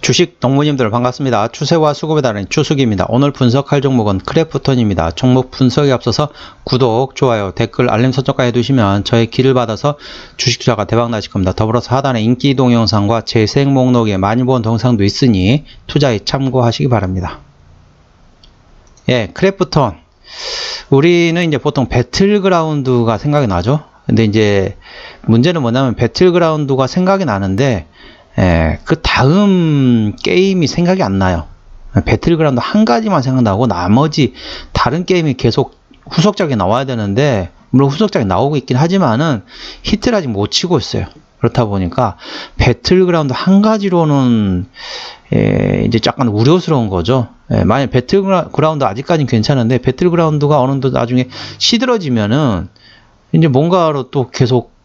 주식 동무님들 반갑습니다. 추세와 수급에 따른 추수기입니다. 오늘 분석할 종목은 크래프톤입니다. 종목 분석에 앞서서 구독, 좋아요, 댓글, 알림 설정까지 해두시면 저의 길을 받아서 주식 투자가 대박 나실 겁니다. 더불어서 하단에 인기 동영상과 재생 목록에 많이 본 동영상도 있으니 투자에 참고하시기 바랍니다. 예, 크래프톤. 우리는 이제 보통 배틀그라운드가 생각이 나죠. 근데 이제 문제는 뭐냐면 배틀그라운드가 생각이 나는데 그 다음 게임이 생각이 안 나요. 배틀그라운드 한 가지만 생각나고 나머지 다른 게임이 계속 후속작이 나와야 되는데, 물론 후속작이 나오고 있긴 하지만은 히트를 아직 못 치고 있어요. 그렇다 보니까 배틀그라운드 한 가지로는 이제 약간 우려스러운 거죠. 만약 배틀그라운드 아직까지는 괜찮은데 배틀그라운드가 어느 정도 나중에 시들어지면은 이제 뭔가로 또 계속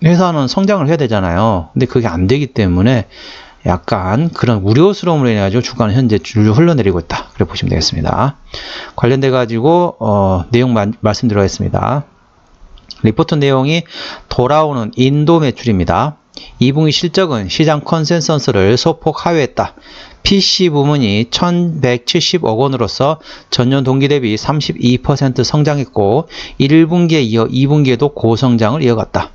회사는 성장을 해야 되잖아요. 근데 그게 안 되기 때문에 약간 그런 우려스러움으로 인해 가지고 주가는 현재 줄줄 흘러내리고 있다. 그래 보시면 되겠습니다. 관련돼 가지고 내용 말씀드리겠습니다. 리포트 내용이 돌아오는 인도 매출입니다. 2분기 실적은 시장 컨센서스를 소폭 하회했다. PC 부문이 1170억 원으로서 전년 동기 대비 32% 성장했고 1분기에 이어 2분기에도 고성장을 이어갔다.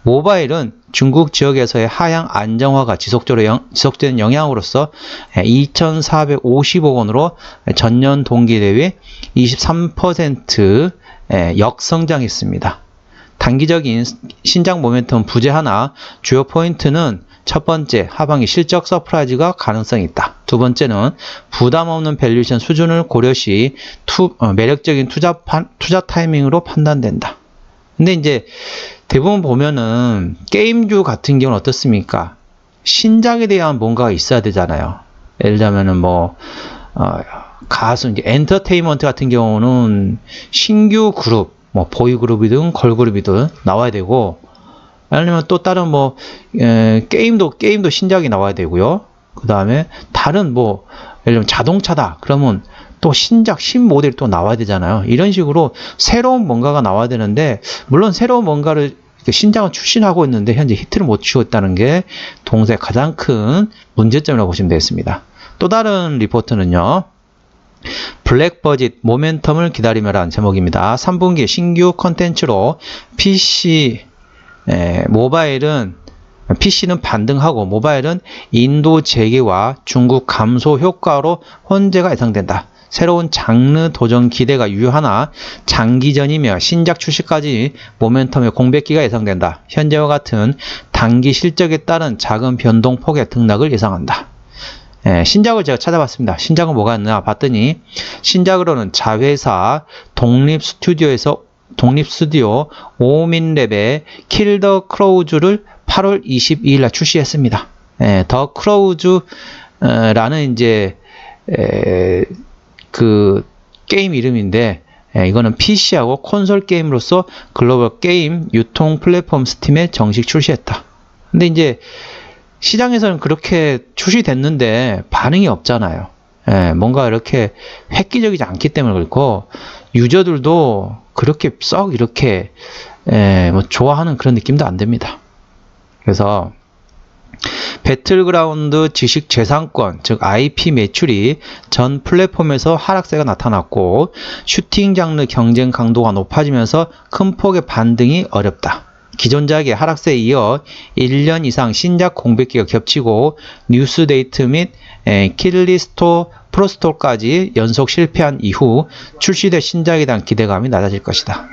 모바일은 중국 지역에서의 하향 안정화가 지속되는 영향으로서 2,450억 원으로 전년 동기 대비 23% 역성장했습니다. 단기적인 신장 모멘텀 부재하나 주요 포인트는 첫 번째, 하반기 실적 서프라이즈가 가능성이 있다. 두 번째는 부담 없는 밸류에이션 수준을 고려시 매력적인 투자 타이밍으로 판단된다. 근데 이제 대부분 보면은 게임주 같은 경우는 어떻습니까? 신작에 대한 뭔가가 있어야 되잖아요. 예를 들자면은 가수, 이제 엔터테인먼트 같은 경우는 신규 그룹, 보이그룹이든 걸그룹이든 나와야 되고, 아니면 또 다른 게임도 신작이 나와야 되고요. 그 다음에 다른 예를 들면 자동차다. 그러면 또 신모델이 또 나와야 되잖아요. 이런 식으로 새로운 뭔가가 나와야 되는데, 물론 새로운 뭔가를 신작을 출시하고 있는데 현재 히트를 못 치고 있다는 게 동사의 가장 큰 문제점이라고 보시면 되겠습니다. 또 다른 리포트는요. 블랙버짓 모멘텀을 기다리며라는 제목입니다. 3분기 신규 컨텐츠로 PC는 반등하고 모바일은 인도 재개와 중국 감소 효과로 혼재가 예상된다. 새로운 장르 도전 기대가 유효하나 장기전이며 신작 출시까지 모멘텀의 공백기가 예상된다. 현재와 같은 단기 실적에 따른 작은 변동폭의 등락을 예상한다. 신작을 제가 찾아봤습니다. 신작은 뭐가 있나 봤더니 신작으로는 자회사 독립 스튜디오 오민랩의 킬 더 크로우즈를 8월 22일 날 출시했습니다. 더 크로우즈라는 이제 그 게임 이름인데, 이거는 PC하고 콘솔 게임으로서 글로벌 게임 유통 플랫폼 스팀에 정식 출시했다. 근데 이제 시장에서는 그렇게 출시됐는데 반응이 없잖아요. 뭔가 이렇게 획기적이지 않기 때문에 그렇고, 유저들도 그렇게 썩 이렇게 좋아하는 그런 느낌도 안 됩니다. 그래서 배틀그라운드 지식재산권, 즉 IP 매출이 전 플랫폼에서 하락세가 나타났고 슈팅 장르 경쟁 강도가 높아지면서 큰 폭의 반등이 어렵다. 기존작의 하락세에 이어 1년 이상 신작 공백기가 겹치고 뉴스데이트 및 킬리스토 프로스토까지 연속 실패한 이후 출시될 신작에 대한 기대감이 낮아질 것이다.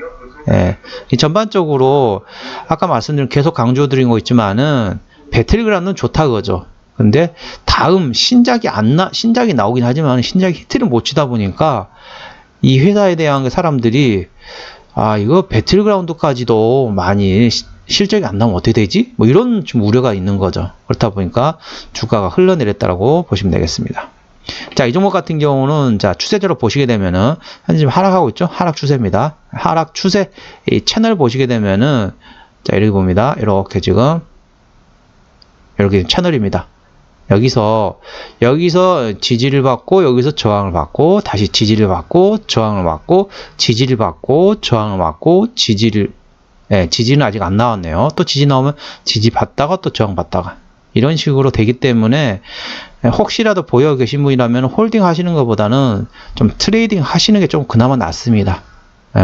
전반적으로 아까 말씀드린 계속 강조드린 거 있지만은 배틀그라운드는 좋다 그거죠. 근데 다음 신작이 나오긴 하지만 신작이 히트를 못 치다 보니까 이 회사에 대한 사람들이 이거 배틀그라운드까지도 많이 실적이 안 나오면 어떻게 되지? 이런 좀 우려가 있는 거죠. 그렇다 보니까 주가가 흘러내렸다고 보시면 되겠습니다. 자, 이 종목 같은 경우는 추세적으로 보시게 되면은 현재 지금 하락하고 있죠? 하락 추세입니다. 하락 추세 이 채널 보시게 되면은 이렇게 봅니다. 이렇게 지금 이렇게 채널입니다. 여기서 지지를 받고 여기서 저항을 받고 다시 지지를 받고 저항을 받고 지지를 받고 저항을 받고 지지는 아직 안 나왔네요. 또 지지 나오면 지지 받다가 또 저항 받다가 이런 식으로 되기 때문에 혹시라도 보여 계신 분이라면 홀딩 하시는 것보다는 좀 트레이딩 하시는 게 좀 그나마 낫습니다.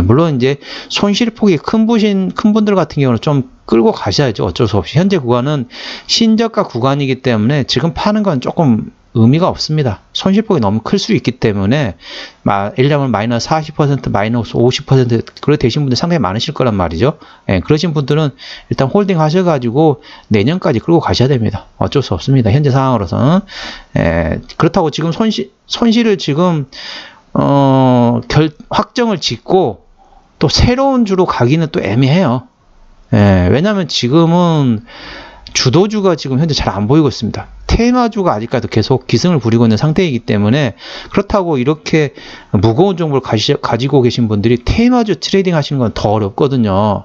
물론 이제 손실폭이 큰 분들 같은 경우는 좀 끌고 가셔야죠. 어쩔 수 없이. 현재 구간은 신저가 구간이기 때문에 지금 파는 건 조금 의미가 없습니다. 손실폭이 너무 클 수 있기 때문에 예를 들면 마이너스 40%, 마이너스 50% 그렇게 되신 분들 상당히 많으실 거란 말이죠. 그러신 분들은 일단 홀딩 하셔가지고 내년까지 끌고 가셔야 됩니다. 어쩔 수 없습니다. 현재 상황으로서는. 그렇다고 지금 손실을 지금 확정을 짓고 또 새로운 주로 가기는 또 애매해요. 왜냐하면 지금은 주도주가 지금 현재 잘 안 보이고 있습니다. 테마주가 아직까지도 계속 기승을 부리고 있는 상태이기 때문에 그렇다고 이렇게 무거운 종목을 가지고 계신 분들이 테마주 트레이딩 하시는 건 더 어렵거든요.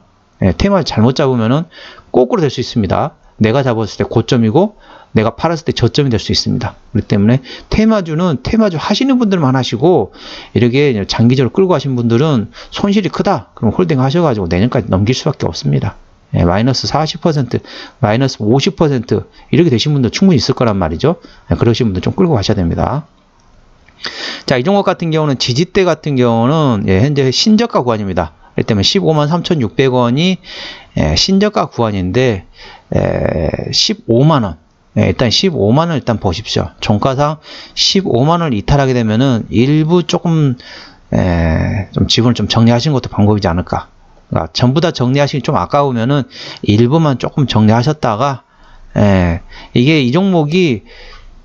테마주 잘못 잡으면은 거꾸로 될 수 있습니다. 내가 잡았을 때 고점이고 내가 팔았을 때 저점이 될 수 있습니다. 그렇기 때문에 테마주는 테마주 하시는 분들만 하시고 이렇게 장기적으로 끌고 가신 분들은 손실이 크다. 그럼 홀딩 하셔가지고 내년까지 넘길 수밖에 없습니다. 마이너스 40%, 마이너스 50% 이렇게 되신 분들 충분히 있을 거란 말이죠. 그러신 분들 좀 끌고 가셔야 됩니다. 자, 이 종목 같은 경우는 지지대 같은 경우는 현재 신저가 구간입니다. 그렇기 때문에 15만 3,600원이 신저가 구간인데 15만원 일단 15만원 일단 보십시오. 종가상 15만원을 이탈하게 되면은 일부 조금 좀 지분을 좀 정리하시는 것도 방법이지 않을까. 그러니까 전부 다 정리하시기 좀 아까우면은 일부만 조금 정리하셨다가 이게 이 종목이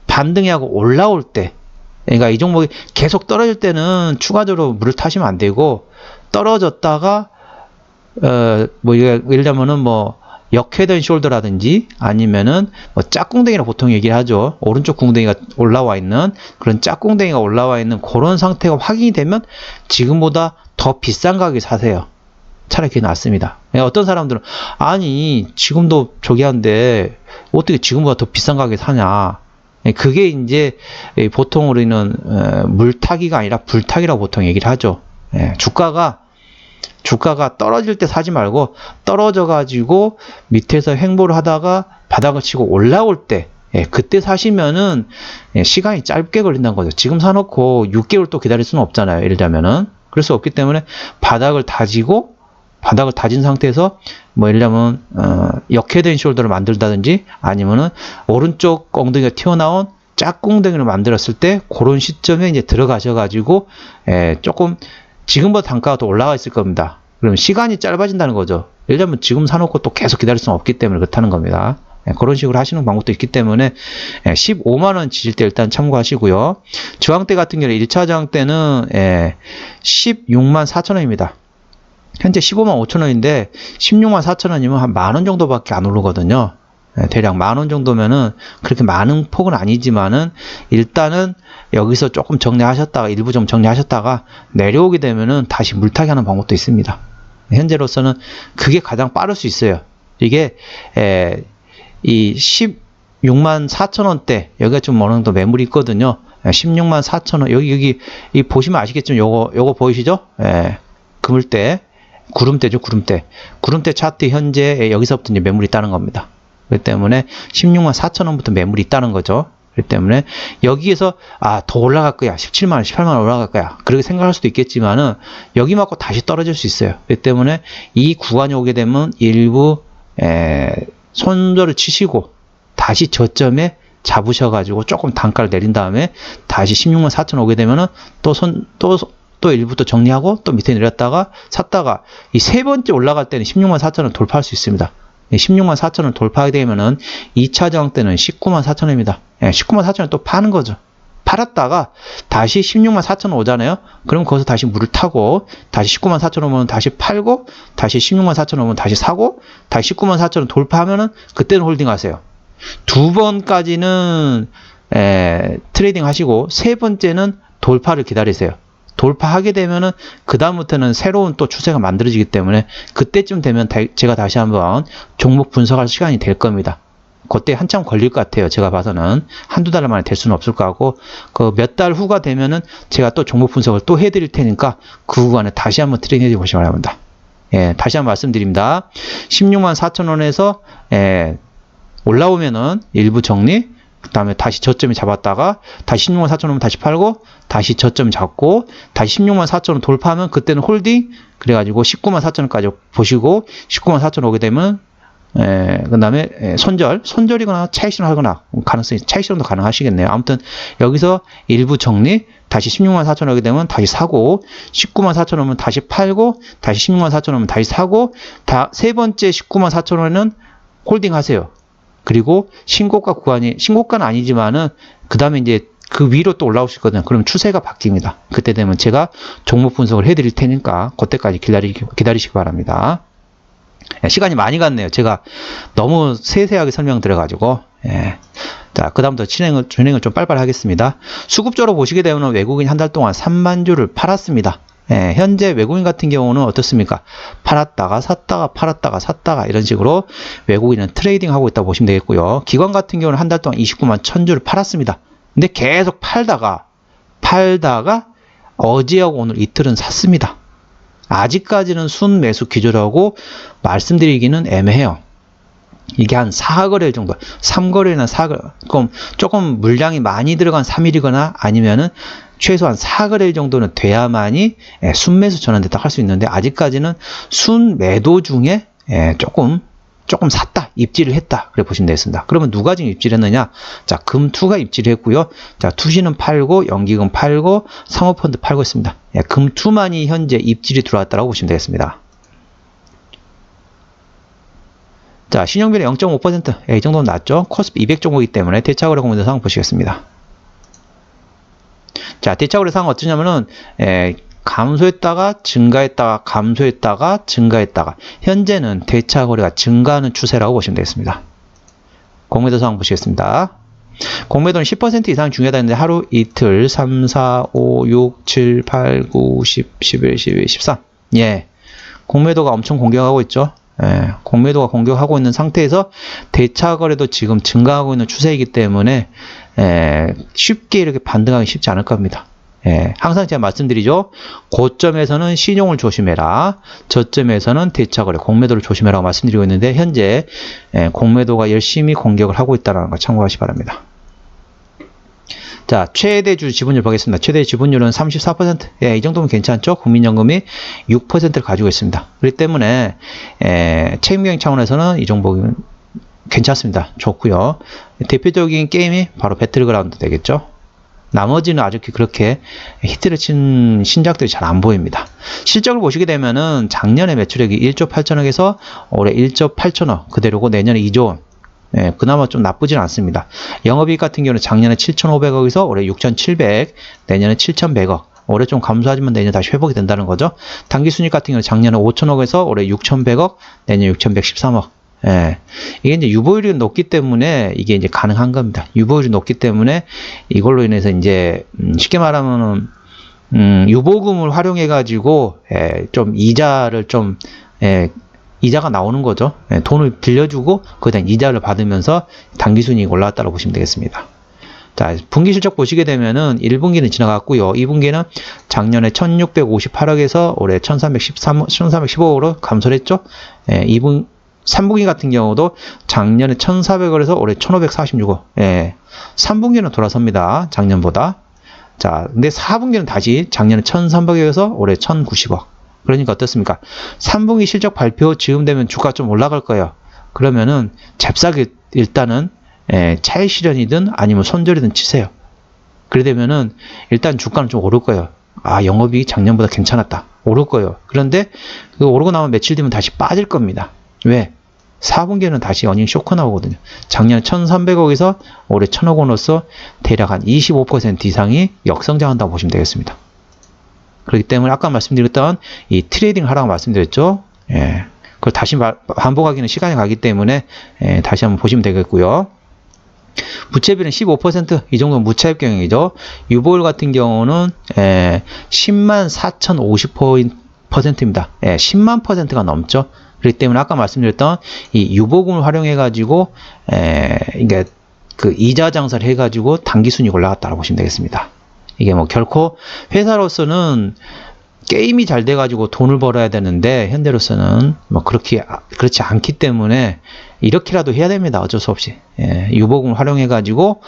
반등이 하고 올라올 때 그러니까 이 종목이 계속 떨어질 때는 추가적으로 물을 타시면 안 되고 떨어졌다가 예를 들면은 역회전 숄더라든지 아니면은 짝꿍댕이라 보통 얘기를 하죠. 오른쪽 궁뎅이가 올라와 있는 그런 짝꿍댕이가 올라와 있는 그런 상태가 확인이 되면 지금보다 더 비싼 가격에 사세요. 차라리 그게 낫습니다. 어떤 사람들은 아니 지금도 저기 한데 어떻게 지금보다 더 비싼 가격에 사냐. 그게 이제 보통 우리는 물타기가 아니라 불타기라고 보통 얘기를 하죠. 주가가 떨어질 때 사지 말고 떨어져 가지고 밑에서 횡보를 하다가 바닥을 치고 올라올 때 그때 사시면은 시간이 짧게 걸린다는 거죠. 지금 사놓고 6개월 또 기다릴 수는 없잖아요. 예를 들면은 그럴 수 없기 때문에 바닥을 다진 상태에서 예를 들면 역회된 숄더를 만들다든지 아니면은 오른쪽 엉덩이가 튀어나온 짝꿍덩이를 만들었을 때 그런 시점에 이제 들어가셔가지고 조금 지금보다 단가가 더 올라가 있을 겁니다. 그러면 시간이 짧아진다는 거죠. 예를 들면 지금 사놓고 또 계속 기다릴 수는 없기 때문에 그렇다는 겁니다. 그런 식으로 하시는 방법도 있기 때문에 15만원 지질 때 일단 참고하시고요. 저항대 같은 경우는 1차 저항대는 16만 4천원입니다. 현재 15만 5천원인데 16만 4천원이면 한 만원 정도밖에 안 오르거든요. 대략 만원 정도면은 그렇게 많은 폭은 아니지만은 일단은 여기서 조금 정리하셨다가 일부 좀 정리하셨다가 내려오게 되면은 다시 물타기 하는 방법도 있습니다. 현재로서는 그게 가장 빠를 수 있어요. 이게 이 16만 4천원대 여기가 좀 어느 정도 매물이 있거든요. 16만 4천원 여기 보시면 아시겠지만 요거 보이시죠? 그물대 구름대죠. 구름대 차트 현재 여기서부터 이제 매물이 있다는 겁니다. 그렇기 때문에 16만 4천원부터 매물이 있다는 거죠. 그렇기 때문에 여기에서 더 올라갈 거야. 17만원, 18만원 올라갈 거야. 그렇게 생각할 수도 있겠지만은 여기 맞고 다시 떨어질 수 있어요. 그렇기 때문에 이 구간이 오게 되면 일부 손절을 치시고 다시 저점에 잡으셔가지고 조금 단가를 내린 다음에 다시 16만 4천 오게 되면은 또 일부 또 정리하고 또 밑에 내렸다가 샀다가 이 세 번째 올라갈 때는 16만 4천원 돌파할 수 있습니다. 16만 4천원 돌파하게 되면은 2차 저항 때는 19만 4천원입니다. 19만 4천원 또 파는 거죠. 팔았다가 다시 16만 4천원 오잖아요. 그럼 거기서 다시 물을 타고 다시 19만 4천원 오면 다시 팔고 다시 16만 4천원 오면 다시 사고 다시 19만 4천원 돌파하면은 그때는 홀딩 하세요. 두 번까지는 트레이딩 하시고 세 번째는 돌파를 기다리세요. 돌파하게 되면은 그 다음부터는 새로운 또 추세가 만들어지기 때문에 그때쯤 되면 제가 다시 한번 종목 분석할 시간이 될 겁니다. 그때 한참 걸릴 것 같아요. 제가 봐서는 한두 달 만에 될 수는 없을 것 같고 그 몇 달 후가 되면은 제가 또 종목 분석을 또 해드릴 테니까 그 구간에 다시 한번 트레이딩 해보시기 바랍니다. 다시 한번 말씀드립니다. 16만 4천원에서 올라오면은 일부 정리, 그 다음에 다시 저점이 잡았다가 다시 16만 4천 오면 다시 팔고 다시 저점 잡고 다시 16만 4천 원 돌파하면 그때는 홀딩, 그래가지고 19만 4천 원까지 보시고 19만 4천 원 오게 되면 그 다음에 손절이거나 차익 실현하거나 가능성이 차익 실현도 가능하시겠네요. 아무튼 여기서 일부 정리, 다시 16만 4천 원 오게 되면 다시 사고 19만 4천 원 오면 다시 팔고 다시 16만 4천 원 오면 다시 사고 세 번째 19만 4천 원은 홀딩 하세요. 그리고 신고가 구간이 신고가는 아니지만은 그 다음에 이제 그 위로 또 올라올 수 있거든요. 그럼 추세가 바뀝니다. 그때 되면 제가 종목 분석을 해드릴 테니까 그때까지 기다리시기 바랍니다. 시간이 많이 갔네요. 제가 너무 세세하게 설명드려가지고. 자, 그 다음부터 진행을 좀 빨리빨리 하겠습니다. 수급적으로 보시게 되면 외국인 한 달 동안 3만 주를 팔았습니다. 현재 외국인 같은 경우는 어떻습니까? 팔았다가 샀다가 팔았다가 샀다가 이런 식으로 외국인은 트레이딩 하고 있다고 보시면 되겠고요. 기관 같은 경우는 한 달 동안 29만 1000주를 팔았습니다. 근데 계속 팔다가 어제하고 오늘 이틀은 샀습니다. 아직까지는 순매수 기조라고 말씀드리기는 애매해요. 이게 한 4거래일 정도, 3거래일이나 4거래, 조금 물량이 많이 들어간 3일이거나 아니면은 최소한 4거래일 정도는 돼야만이 순매수 전환됐다 할 수 있는데 아직까지는 순매도 중에 조금 샀다, 입지를 했다, 그래 보시면 되겠습니다. 그러면 누가 지금 입지를 했느냐? 자, 금투가 입지를 했고요. 자, 투시는 팔고, 연기금 팔고, 상호펀드 팔고 있습니다. 금투만이 현재 입질이 들어왔다고 보시면 되겠습니다. 자, 신용비율 0.5%, 이 정도는 낮죠? 코스피 200 종목이기 때문에 대차거래 공모전 상황 보시겠습니다. 자, 대차거래 상황 어쩌냐면은, 감소했다가 증가했다가 감소했다가 증가했다가 현재는 대차거래가 증가하는 추세라고 보시면 되겠습니다. 공매도 상황 보시겠습니다. 공매도는 10% 이상 중요하다 했는데 하루 이틀 3, 4, 5, 6, 7, 8, 9, 10, 11, 12, 13 공매도가 엄청 공격하고 있죠. 공매도가 공격하고 있는 상태에서 대차거래도 지금 증가하고 있는 추세이기 때문에 쉽게 이렇게 반등하기 쉽지 않을 겁니다. 항상 제가 말씀드리죠. 고점에서는 신용을 조심해라. 저점에서는 대차거래, 공매도를 조심해라고 말씀드리고 있는데 현재 공매도가 열심히 공격을 하고 있다는 거 참고하시기 바랍니다. 자, 최대주 지분율 보겠습니다. 최대 지분율은 34%. 이 정도면 괜찮죠? 국민연금이 6%를 가지고 있습니다. 그렇기 때문에 책임경영 차원에서는 이 종목은 괜찮습니다. 좋고요. 대표적인 게임이 바로 배틀그라운드 되겠죠? 나머지는 아직 그렇게 히트를 친 신작들이 잘 안 보입니다. 실적을 보시게 되면은 작년에 매출액이 1조 8천억에서 올해 1조 8천억 그대로고 내년에 2조 원. 그나마 좀 나쁘진 않습니다. 영업이익 같은 경우는 작년에 7,500억에서 올해 6,700, 내년에 7,100억. 올해 좀 감소하지만 내년 다시 회복이 된다는 거죠. 당기순이익 같은 경우는 작년에 5천억에서 올해 6,100억, 내년 6,113억. 이게 이제 유보율이 높기 때문에 이게 이제 가능한 겁니다. 유보율이 높기 때문에 이걸로 인해서 이제 쉽게 말하면은 유보금을 활용해 가지고 좀 이자를 좀 이자가 나오는 거죠. 돈을 빌려주고 거기에 대한 이자를 받으면서 당기순이익이 올라왔다고 보시면 되겠습니다. 자, 분기 실적 보시게 되면은 1분기는 지나갔고요. 2분기는 작년에 1,658억에서 올해 1,315억으로 감소를 했죠. 3분기 같은 경우도 작년에 1,400억에서 올해 1,546억. 3분기는 돌아섭니다. 작년보다. 자, 근데 4분기는 다시 작년에 1,300억에서 올해 1,090억. 그러니까 어떻습니까? 3분기 실적 발표 지금 되면 주가 좀 올라갈 거예요. 그러면은 잽싸게 일단은 차익 실현이든 아니면 손절이든 치세요. 그래 되면은 일단 주가는 좀 오를 거예요. 아, 영업이 작년보다 괜찮았다. 오를 거예요. 그런데 그 오르고 나면 며칠 뒤면 다시 빠질 겁니다. 왜? 4분기에는 다시 어닝 쇼크 나오거든요. 작년 1,300억에서 올해 1,000억 원으로서 대략 한 25% 이상이 역성장한다고 보시면 되겠습니다. 그렇기 때문에 아까 말씀드렸던 이 트레이딩 하라고 말씀드렸죠. 그걸 다시 반복하기는 시간이 가기 때문에 다시 한번 보시면 되겠고요. 부채비는 15%, 이 정도는 무차입 경영이죠. 유보율 같은 경우는 10만 4,050%입니다. 10만 %가 넘죠. 그렇기 때문에 아까 말씀드렸던 이 유보금을 활용해 가지고 이게 그 이자 장사를 해 가지고 단기 순이익 올라갔다고 보시면 되겠습니다. 이게 뭐 결코 회사로서는 게임이 잘 돼가지고 돈을 벌어야 되는데 현재로서는 뭐 그렇지 않기 때문에 이렇게라도 해야 됩니다. 어쩔 수 없이. 예, 유보금을 활용해가지고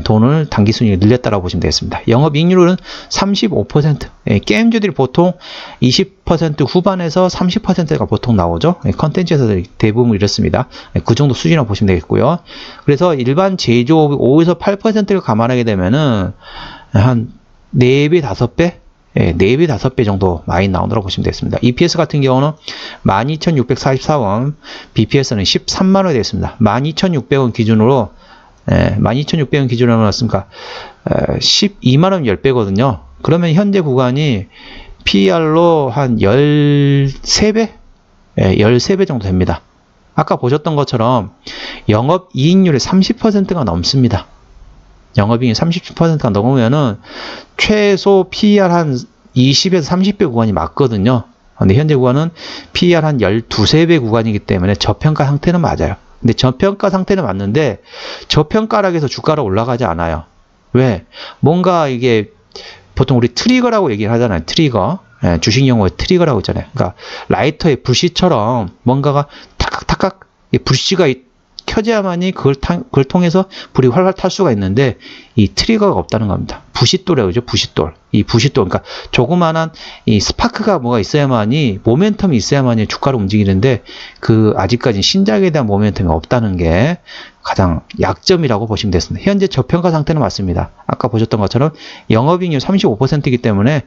돈을 단기 순이익을 늘렸다라고 보시면 되겠습니다. 영업이익률은 35%. 예, 게임주들이 보통 20% 후반에서 30%가 보통 나오죠. 예, 컨텐츠에서 대부분 이렇습니다. 예, 그 정도 수준이라고 보시면 되겠고요. 그래서 일반 제조업이 5에서 8%를 감안하게 되면은 한 4배, 5배? 예, 4배, 5배 정도 많이 나오더라고 보시면 되겠습니다. EPS 같은 경우는 12,644원, BPS는 13만원이 되겠습니다. 12,600원 기준으로, 12,600원 기준으로 나왔으니까, 12만원 10배거든요. 그러면 현재 구간이 PER로 한 13배? 13배 정도 됩니다. 아까 보셨던 것처럼 영업이익률이 30%가 넘습니다. 영업이익이 30%가 넘으면은 최소 PER 한 20에서 30배 구간이 맞거든요. 근데 현재 구간은 PER 한 12~13배 구간이기 때문에 저평가 상태는 맞아요. 근데 저평가 상태는 맞는데 저평가락에서 해서 주가가 올라가지 않아요. 왜? 뭔가 이게 보통 우리 트리거라고 얘기를 하잖아요. 트리거. 예, 주식 용어에 트리거라고 있잖아요. 그러니까 라이터의 불씨처럼 뭔가가 탁탁탁 불씨가 켜져야만이 그걸 통해서 불이 활활 탈 수가 있는데 이 트리거가 없다는 겁니다. 부싯돌이라고 그러죠. 부싯돌. 이 부싯돌. 그러니까 조그만한 이 스파크가 뭐가 있어야만이 모멘텀이 있어야만이 주가를 움직이는데 그 아직까지 신작에 대한 모멘텀이 없다는 게 가장 약점이라고 보시면 되겠습니다. 현재 저평가 상태는 맞습니다. 아까 보셨던 것처럼 영업이익률 35%이기 때문에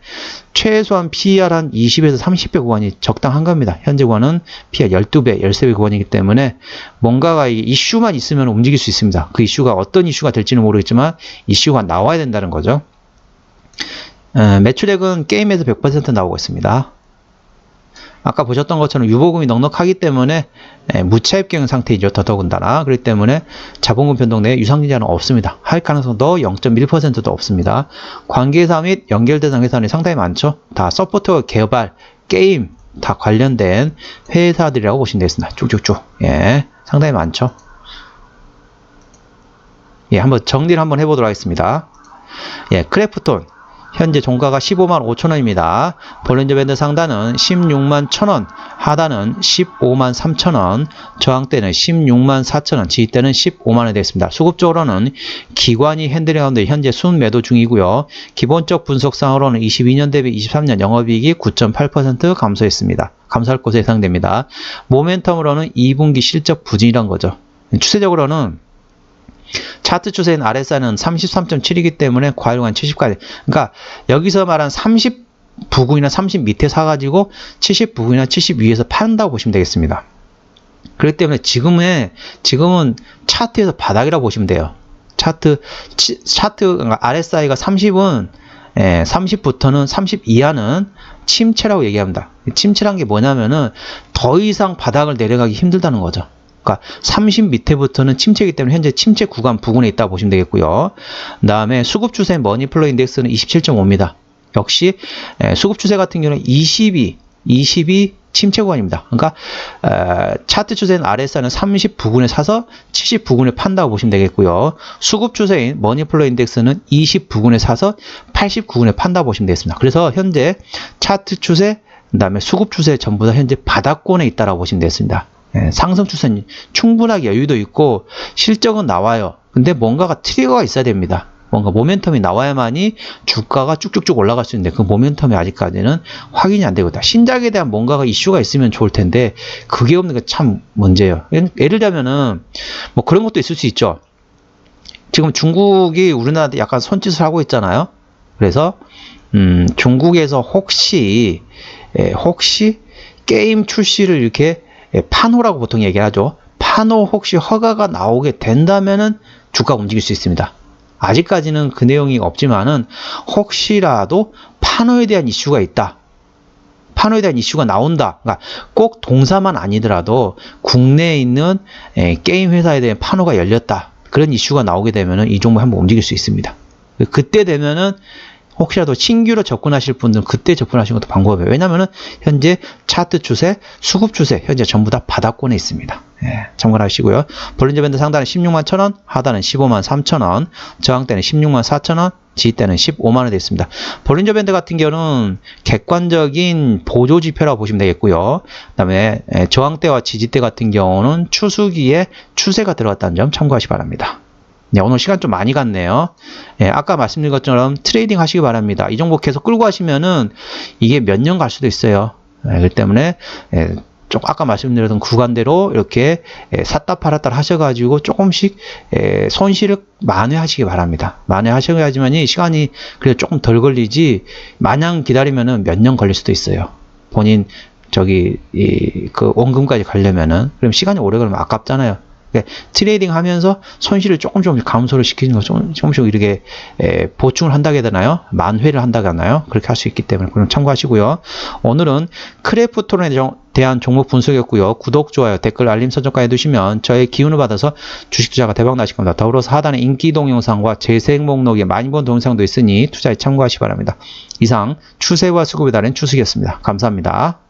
최소한 PER 한 20에서 30배 구간이 적당한 겁니다. 현재 구간은 PER 12배, 13배 구간이기 때문에 뭔가가 이슈만 있으면 움직일 수 있습니다. 그 이슈가 어떤 이슈가 될지는 모르겠지만 이슈가 나와야 된다는 거죠. 매출액은 게임에서 100% 나오고 있습니다. 아까 보셨던 것처럼 유보금이 넉넉하기 때문에 무차입 경영 상태이죠. 더더군다나. 그렇기 때문에 자본금 변동 내에 유상증자는 없습니다. 할 가능성도 0.1%도 없습니다. 관계사 및 연결 대상 회사는 상당히 많죠. 다 서포트와 개발, 게임 다 관련된 회사들이라고 보시면 되겠습니다. 쭉쭉쭉. 예, 상당히 많죠. 예, 한번 정리를 한번 해보도록 하겠습니다. 예, 크래프톤. 현재 종가가 15만 5천원입니다. 볼린저 밴드 상단은 16만 1천원, 하단은 15만 3천원, 저항대는 16만 4천원, 지지대는 15만원 되겠습니다. 수급적으로는 기관이 핸들링하는데 현재 순매도 중이고요. 기본적 분석상으로는 22년 대비 23년 영업이익이 9.8% 감소했습니다. 감소할 것으로 예상됩니다. 모멘텀으로는 2분기 실적 부진이란 거죠. 추세적으로는 차트 추세인 RSI는 33.7이기 때문에 과일관 70까지. 그러니까 여기서 말한 30 부근이나 30 밑에 사가지고 70 부근이나 70 위에서 판다고 보시면 되겠습니다. 그렇기 때문에 지금은 차트에서 바닥이라고 보시면 돼요. 차트 그러니까 RSI가 30은 30부터는 30 이하는 침체라고 얘기합니다. 침체란 게 뭐냐면은 더 이상 바닥을 내려가기 힘들다는 거죠. 그러니까 30 밑에부터는 침체이기 때문에 현재 침체 구간 부근에 있다고 보시면 되겠고요. 그 다음에 수급 추세 머니플로 인덱스는 27.5입니다. 역시 수급 추세 같은 경우는 22 침체 구간입니다. 그러니까 차트 추세인 RSI는 30 부근에 사서 70 부근에 판다고 보시면 되겠고요. 수급 추세인 머니플로 인덱스는 20 부근에 사서 80 부근에 판다고 보시면 되겠습니다. 그래서 현재 차트 추세, 그 다음에 수급 추세 전부 다 현재 바닥권에 있다라고 보시면 되겠습니다. 상승 추세는 충분하게 여유도 있고 실적은 나와요. 근데 뭔가가 트리거가 있어야 됩니다. 뭔가 모멘텀이 나와야만이 주가가 쭉쭉쭉 올라갈 수 있는데 그 모멘텀이 아직까지는 확인이 안 되고 있다. 신작에 대한 뭔가가 이슈가 있으면 좋을 텐데 그게 없는 게 참 문제예요. 예를 들자면은 뭐 그런 것도 있을 수 있죠. 지금 중국이 우리나라한테 약간 손짓을 하고 있잖아요. 그래서 중국에서 혹시 게임 출시를 이렇게 판호라고 보통 얘기하죠. 판호 혹시 허가가 나오게 된다면은 주가가 움직일 수 있습니다. 아직까지는 그 내용이 없지만은 혹시라도 판호에 대한 이슈가 있다. 판호에 대한 이슈가 나온다. 그러니까 꼭 동사만 아니더라도 국내에 있는 게임 회사에 대한 판호가 열렸다. 그런 이슈가 나오게 되면은 이 종목 한번 움직일 수 있습니다. 그때 되면은 혹시라도 신규로 접근하실 분들은 그때 접근하시는 것도 방법이에요. 왜냐면은 현재 차트 추세, 수급 추세 현재 전부 다 바닥권에 있습니다. 참고하시고요. 볼린저 밴드 상단은 16만 1,000원, 하단은 15만 3,000원, 저항대는 16만 4,000원, 지지대는 15만원 되어 있습니다. 볼린저 밴드 같은 경우는 객관적인 보조 지표라고 보시면 되겠고요. 그 다음에 저항대와 지지대 같은 경우는 추수기에 추세가 들어갔다는 점 참고하시기 바랍니다. 네, 오늘 시간 좀 많이 갔네요. 아까 말씀드린 것처럼 트레이딩 하시기 바랍니다. 이 종목 계속 끌고 가시면은 이게 몇 년 갈 수도 있어요. 그렇기 때문에 좀 아까 말씀드렸던 구간대로 이렇게 샀다 팔았다 하셔가지고 조금씩 손실을 만회하시기 바랍니다. 만회하셔야지만이 시간이 그래도 조금 덜 걸리지 마냥 기다리면은 몇 년 걸릴 수도 있어요. 본인 그 원금까지 가려면은 그럼 시간이 오래 걸리면 아깝잖아요. 트레이딩 하면서 손실을 조금씩 감소를 시키는 거 조금씩 이렇게 보충을 한다고 해야 되나요? 만회를 한다고 하나요? 그렇게 할 수 있기 때문에 그럼 참고하시고요. 오늘은 크래프톤에 대한 종목 분석이었고요. 구독, 좋아요, 댓글, 알림 설정까지 해두시면 저의 기운을 받아서 주식 투자가 대박 나실 겁니다. 더불어서 하단에 인기 동영상과 재생 목록에 많이 본 동영상도 있으니 투자에 참고하시기 바랍니다. 이상 추세와 수급에 따른 추석이었습니다. 감사합니다.